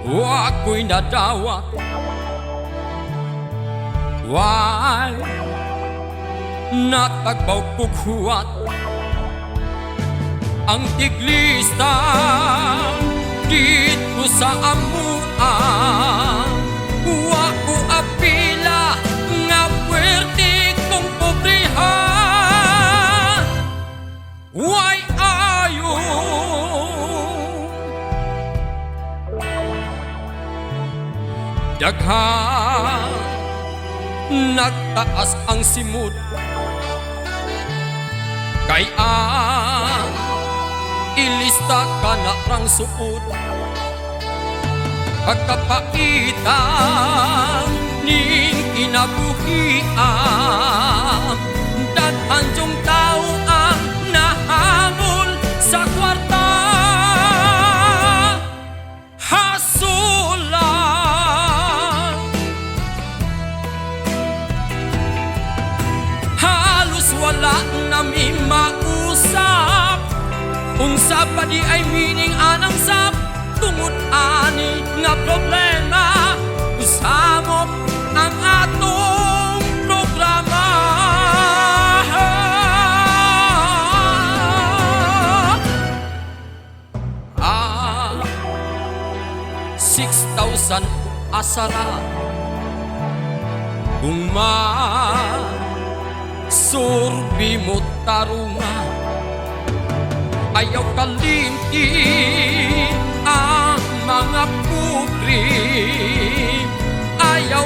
Wag ko'y nadawat. Why natagbaw pughuat ang tiglista dito sa amuan. Wa ko apila nga puwerte kong pobreha. Why ayo daghan nagtaas ang simud kay ang ilista ka na rang suod. Pagkapaitan ning kinabuhian, daghan jong tao ang nahamol sa kwarta. Hasulan halos wala nami mausap. Unsa pa di ay meaning anang sap tungod ani nga problema. Usamot ang atong programa. 6,000 asara kung surbi mo tarunga. Ayaw kalimti ang mga pupri, ayaw